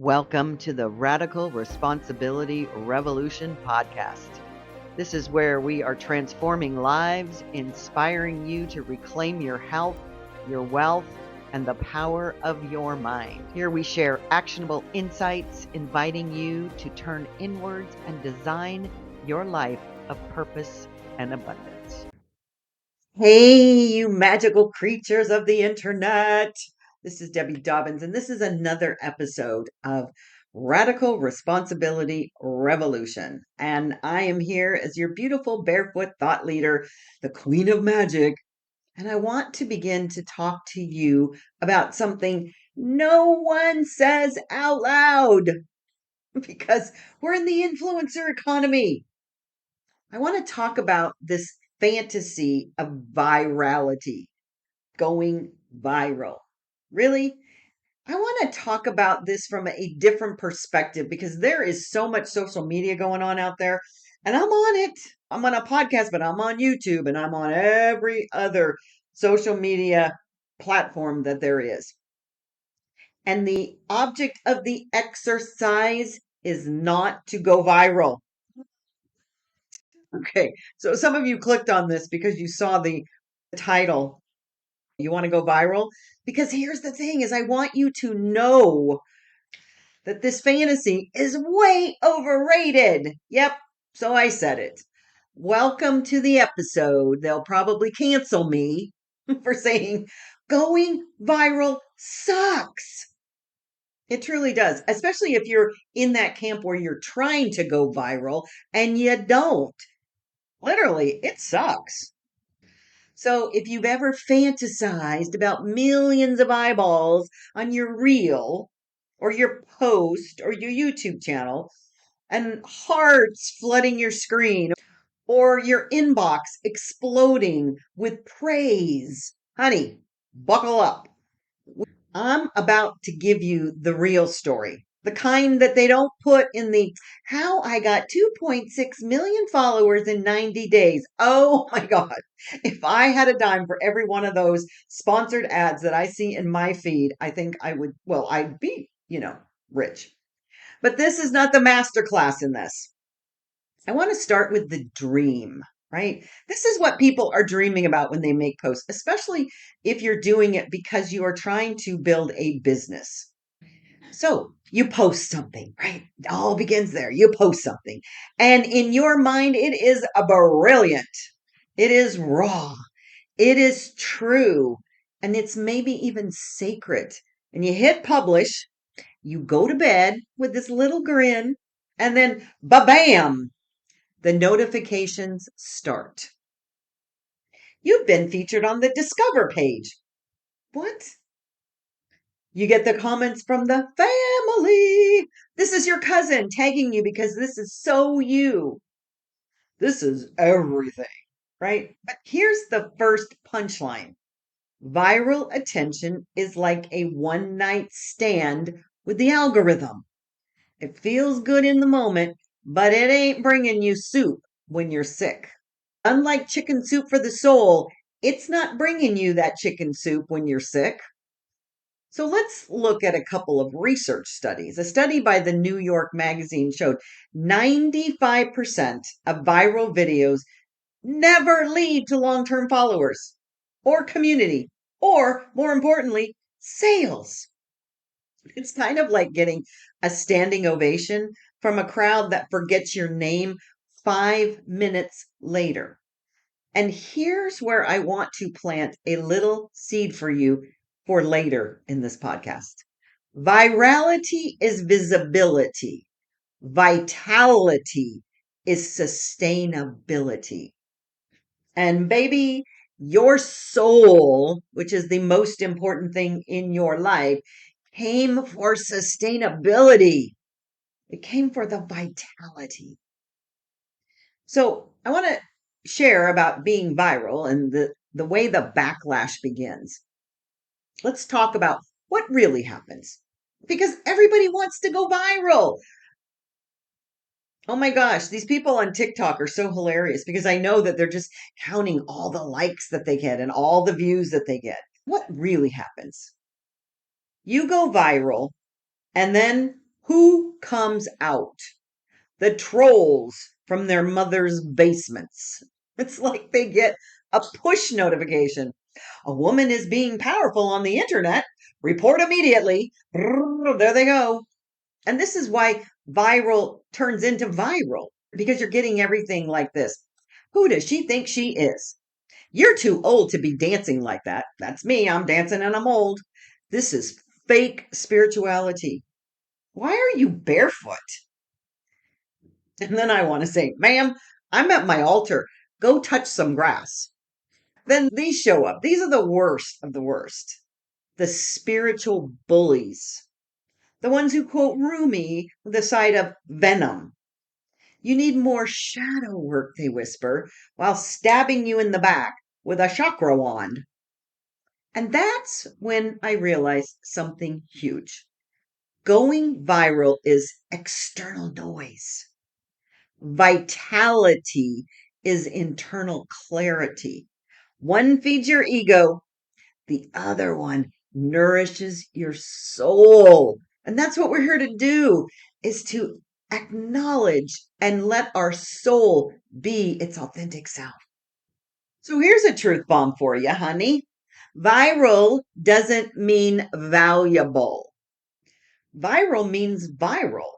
Welcome to the Radical Responsibility Revolution podcast. This is where we are transforming lives, inspiring you to reclaim your health, your wealth, and the power of your mind. Here we share actionable insights, inviting you to turn inwards and design your life of purpose and abundance. Hey, you magical creatures of the internet. This is Debbie Dobbins, and this is another episode of Radical Responsibility Revolution. And I am here as your beautiful barefoot thought leader, the Queen of Magic. And I want to begin to talk to you about something no one says out loud because we're in the influencer economy. I want to talk about this fantasy of virality, going viral. Really? I want to talk about this from a different perspective because there is so much social media going on out there, and I'm on it. I'm on a podcast, but I'm on YouTube and I'm on every other social media platform that there is. And the object of the exercise is not to go viral. Okay, so some of you clicked on this because you saw the title. You want to go viral? Because here's the thing is I want you to know that this fantasy is way overrated. Yep, so I said it. Welcome to the episode. They'll probably cancel me for saying going viral sucks. It truly does, especially if you're in that camp where you're trying to go viral and you don't. Literally, it sucks. So if you've ever fantasized about millions of eyeballs on your reel or your post or your YouTube channel and hearts flooding your screen or your inbox exploding with praise, honey, buckle up. I'm about to give you the real story. The kind that they don't put in the how I got 2.6 million followers in 90 days. Oh my God. If I had a dime for every one of those sponsored ads that I see in my feed, I think I would, well, I'd be, rich. But this is not the master class in this. I want to start with the dream, right? This is what people are dreaming about when they make posts, especially if you're doing it because you are trying to build a business. So you post something, right? It all begins there. You post something. And in your mind, it is a brilliant. It is raw. It is true. And it's maybe even sacred. And you hit publish. You go to bed with this little grin. And then, ba-bam, the notifications start. You've been featured on the Discover page. What? You get the comments from the family. This is your cousin tagging you because this is so you. This is everything, right? But here's the first punchline. Viral attention is like a one night stand with the algorithm. It feels good in the moment, but it ain't bringing you soup when you're sick. Unlike chicken soup for the soul, it's not bringing you that chicken soup when you're sick. So let's look at a couple of research studies. A study by the New York Magazine showed 95% of viral videos never lead to long-term followers or community or, more importantly, sales. It's kind of like getting a standing ovation from a crowd that forgets your name 5 minutes later. And here's where I want to plant a little seed for you for later in this podcast. Virality is visibility. Vitality is sustainability. And baby, your soul, which is the most important thing in your life, came for sustainability. It came for the vitality. So I want to share about being viral and the way the backlash begins. Let's talk about what really happens because everybody wants to go viral. Oh my gosh, these people on TikTok are so hilarious because I know that they're just counting all the likes that they get and all the views that they get. What really happens? You go viral and then Who comes out? The trolls from their mother's basements. It's like they get a push notification. A woman is being powerful on the internet. Report immediately. There they go. And this is why viral turns into viral, because you're getting everything like this. Who does she think she is? You're too old to be dancing like that. That's me. I'm dancing and I'm old. This is fake spirituality. Why are you barefoot? And then I want to say, ma'am, I'm at my altar. Go touch some grass. Then these show up. These are the worst of the worst. The spiritual bullies. The ones who quote Rumi with a side of venom. You need more shadow work, they whisper, while stabbing you in the back with a chakra wand. And that's when I realized something huge. Going viral is external noise. Vitality is internal clarity. One feeds your ego, the other one nourishes your soul. And that's what we're here to do, is to acknowledge and let our soul be its authentic self. So here's a truth bomb for you, honey. Viral doesn't mean valuable. Viral means viral.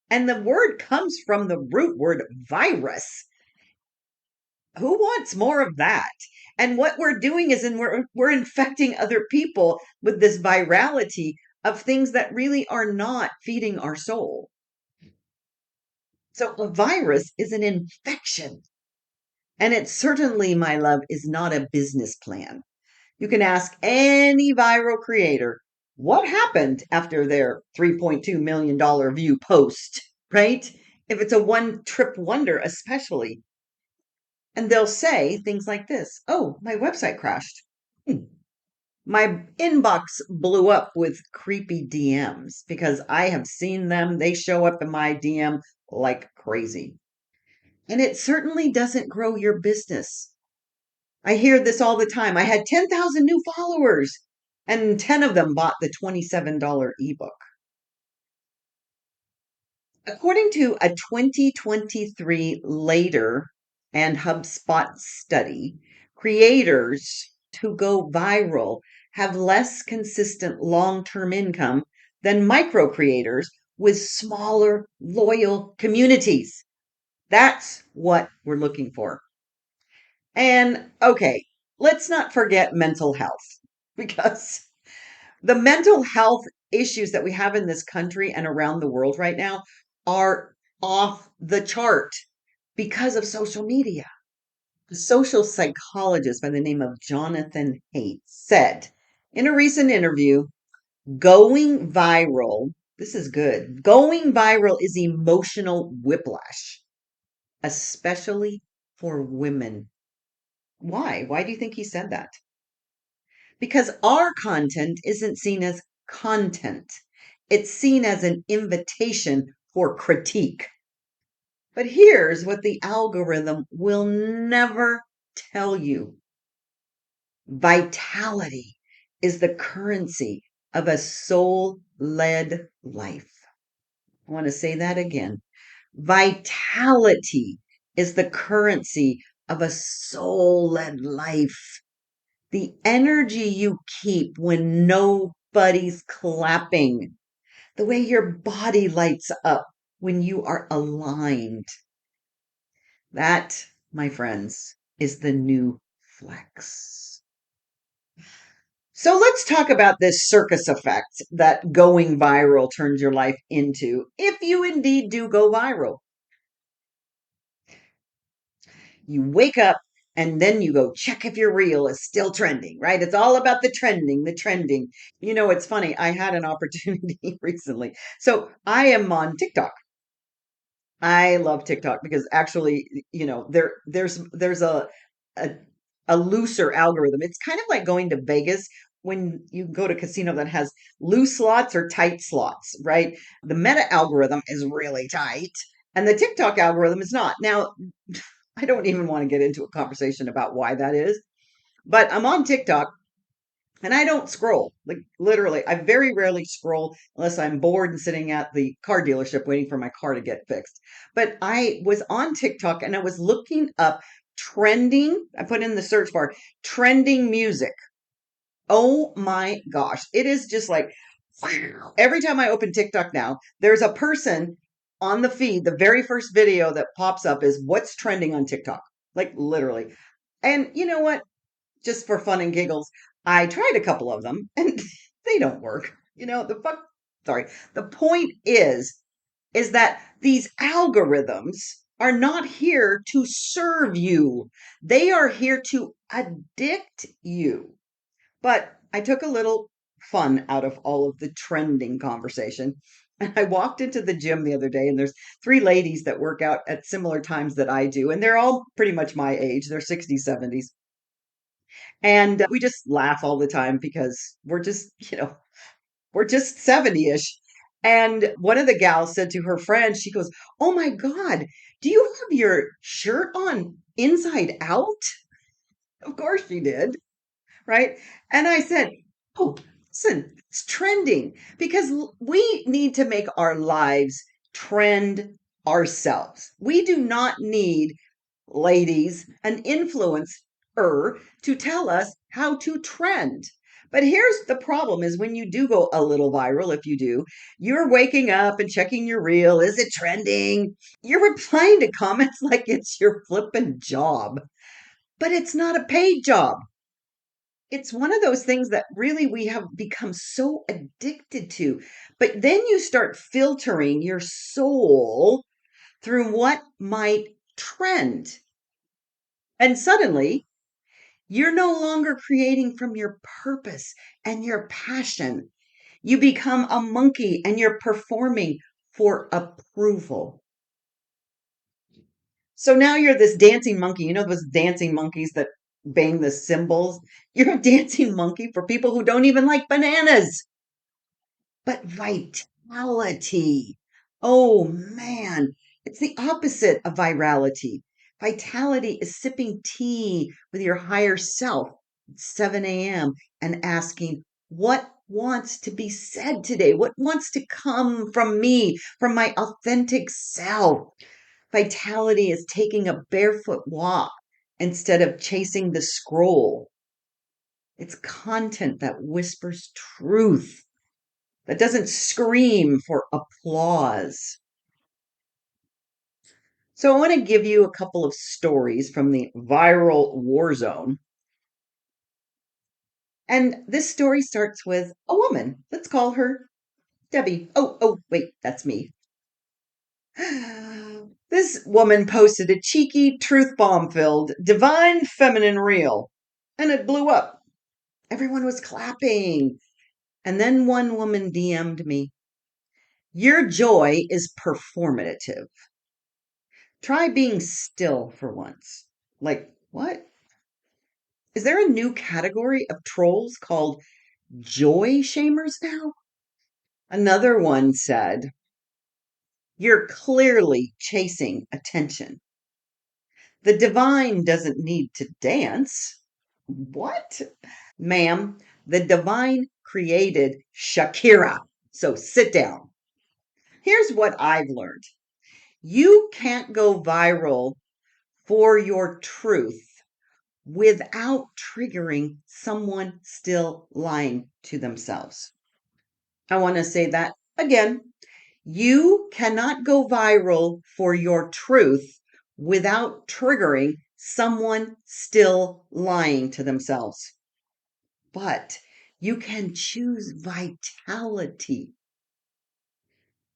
And the word comes from the root word virus. Who wants more of that? And what we're doing is we're infecting other people with this virality of things that really are not feeding our soul. So a virus is an infection. And it certainly, my love, is not a business plan. You can ask any viral creator what happened after their $3.2 million view post, right? If it's a one trip wonder, especially. And they'll say things like this: oh, my website crashed. My inbox blew up with creepy DMs because I have seen them. They show up in my DM like crazy. And it certainly doesn't grow your business. I hear this all the time. I had 10,000 new followers, and 10 of them bought the $27 ebook. According to a 2023 Later and HubSpot study, creators who go viral have less consistent long term income than micro creators with smaller, loyal communities. That's what we're looking for. And okay, let's not forget mental health, because the mental health issues that we have in this country and around the world right now are off the chart because of social media. A social psychologist by the name of Jonathan Haidt said in a recent interview, going viral, this is good, going viral is emotional whiplash, especially for women. Why? Why do you think he said that? Because our content isn't seen as content. It's seen as an invitation for critique. But here's what the algorithm will never tell you: vitality is the currency of a soul led life. I want to say that again. Vitality is the currency of a soul led life. The energy you keep when nobody's clapping, the way your body lights up when you are aligned. That, my friends, is the new flex. So let's talk about this circus effect that going viral turns your life into, if you indeed do go viral. You wake up and then you go check if your reel is still trending, right? It's all about the trending, the trending. You know, it's funny. I had an opportunity recently. So I am on TikTok. I love TikTok because actually, you know, there's a a looser algorithm. It's kind of like going to Vegas when you go to a casino that has loose slots or tight slots, right? The meta algorithm is really tight and the TikTok algorithm is not. Now, I don't even want to get into a conversation about why that is, but I'm on TikTok And I don't scroll. Like literally, I very rarely scroll unless I'm bored and sitting at the car dealership waiting for my car to get fixed. But I was on TikTok and I was looking up trending, I put in the search bar, trending music. Oh my gosh. It is just like wow. Every time I open TikTok now, there's a person on the feed. The very first video that pops up is what's trending on TikTok. Like literally. And you know what? Just for fun and giggles, I tried a couple of them and they don't work. The fuck, sorry. The point is that these algorithms are not here to serve you. They are here to addict you. But I took a little fun out of all of the trending conversation. And I walked into the gym the other day, and there's three ladies that work out at similar times that I do. And they're all pretty much my age. They're 60s, 70s. And we just laugh all the time because we're just 70-ish. And one of the gals said to her friend, she goes, "Oh my God, do you have your shirt on inside out?" Of course she did, right? And I said, "Oh, listen, it's trending because we need to make our lives trend ourselves. We do not need ladies, an influencer to tell us how to trend. But here's the problem is when you do go a little viral, if you do, you're waking up and checking your reel. Is it trending? You're replying to comments like it's your flippin' job, but it's not a paid job. It's one of those things that really we have become so addicted to. But then you start filtering your soul through what might trend. And suddenly, you're no longer creating from your purpose and your passion. You become a monkey and you're performing for approval. So now you're this dancing monkey. You know those dancing monkeys that bang the cymbals? You're a dancing monkey for people who don't even like bananas. But vitality. Oh man, it's the opposite of virality. Vitality is sipping tea with your higher self at 7 a.m. and asking, what wants to be said today? What wants to come from me, from my authentic self? Vitality is taking a barefoot walk instead of chasing the scroll. It's content that whispers truth that doesn't scream for applause. So I want to give you a couple of stories from the viral war zone. And this story starts with a woman. Let's call her Debbie. Oh, wait, that's me. This woman posted a cheeky, truth bomb filled, divine feminine reel, and it blew up. Everyone was clapping. And then one woman DM'd me, "Your joy is performative. Try being still for once." Like, what? Is there a new category of trolls called joy shamers now? Another one said, "You're clearly chasing attention. The divine doesn't need to dance." What? Ma'am, the divine created Shakira. So sit down. Here's what I've learned. You can't go viral for your truth without triggering someone still lying to themselves. I want to say that again. You cannot go viral for your truth without triggering someone still lying to themselves. But you can choose vitality.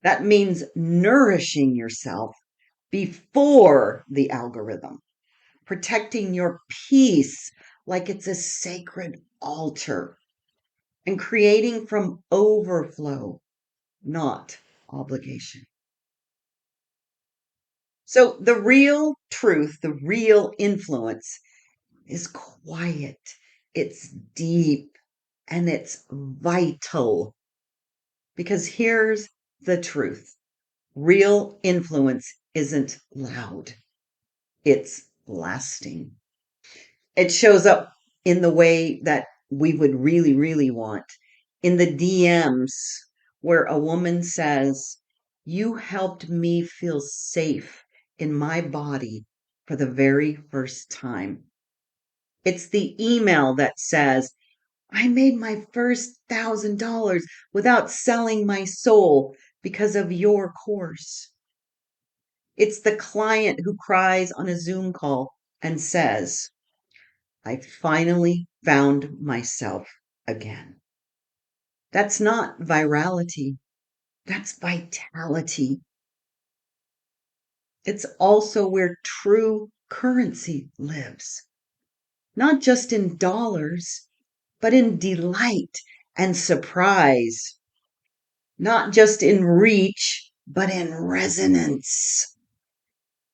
That means nourishing yourself before the algorithm, protecting your peace like it's a sacred altar, and creating from overflow, not obligation. So the real truth, the real influence is quiet, it's deep, and it's vital. Because here's the truth: real influence isn't loud, it's lasting. It shows up in the way that we would really, really want in the DMs where a woman says, "You helped me feel safe in my body for the very first time." It's the email that says, "I made my first $1,000 without selling my soul because of your course." It's the client who cries on a Zoom call and says, "I finally found myself again." That's not virality. That's vitality. It's also where true currency lives, not just in dollars, but in delight and surprise, not just in reach, but in resonance,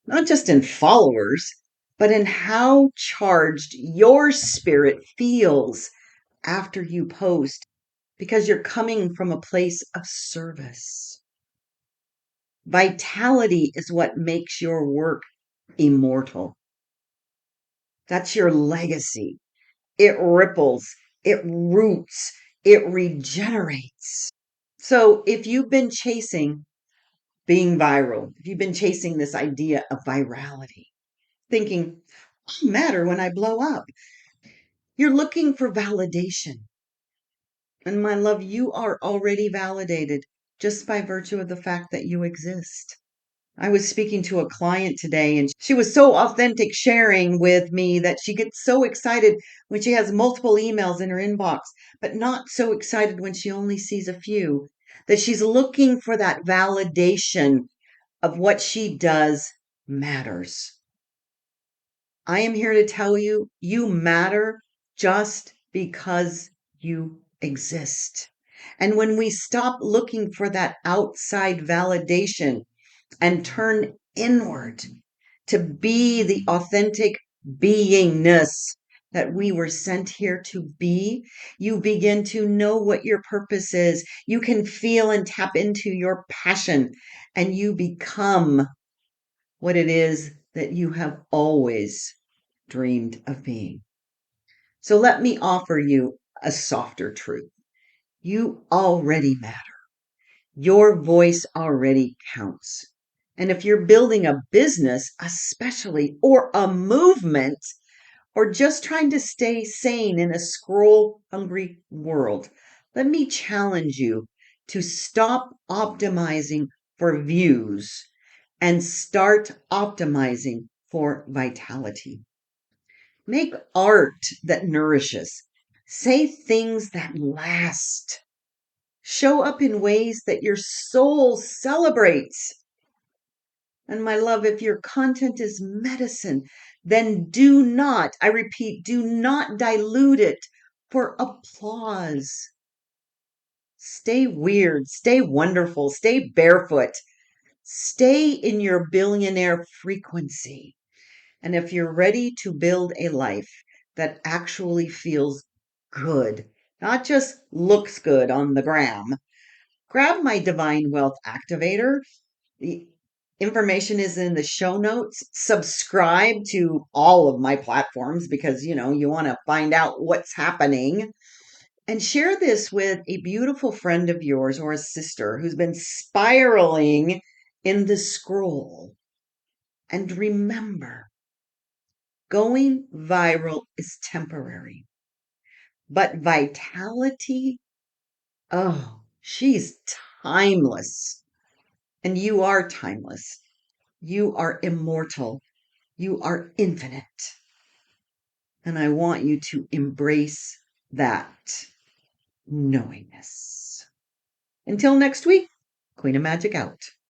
not just in followers, but in how charged your spirit feels after you post because you're coming from a place of service. Vitality is what makes your work immortal. That's your legacy. It ripples, it roots, it regenerates. So if you've been chasing being viral, if you've been chasing this idea of virality, thinking, "I'll matter when I blow up," you're looking for validation. And my love, you are already validated just by virtue of the fact that you exist. I was speaking to a client today, and she was so authentic sharing with me that she gets so excited when she has multiple emails in her inbox, but not so excited when she only sees a few. That she's looking for that validation of what she does matters. I am here to tell you, you matter just because you exist. And when we stop looking for that outside validation and turn inward to be the authentic beingness that we were sent here to be, you begin to know what your purpose is. You can feel and tap into your passion, and you become what it is that you have always dreamed of being. So let me offer you a softer truth. You already matter. Your voice already counts. And if you're building a business, especially, or a movement, or just trying to stay sane in a scroll hungry world, let me challenge you to stop optimizing for views and start optimizing for vitality. Make art that nourishes. Say things that last. Show up in ways that your soul celebrates. And my love, if your content is medicine, then do not, I repeat, do not dilute it for applause. Stay weird, stay wonderful, stay barefoot, stay in your billionaire frequency. And if you're ready to build a life that actually feels good, not just looks good on the gram, grab my Divine Wealth Activator. The information is in the show notes. Subscribe to all of my platforms because, you want to find out what's happening. And share this with a beautiful friend of yours or a sister who's been spiraling in the scroll. And remember, going viral is temporary, but vitality, oh, she's timeless. And you are timeless. You are immortal. You are infinite. And I want you to embrace that knowingness. Until next week, Queen of Magic out.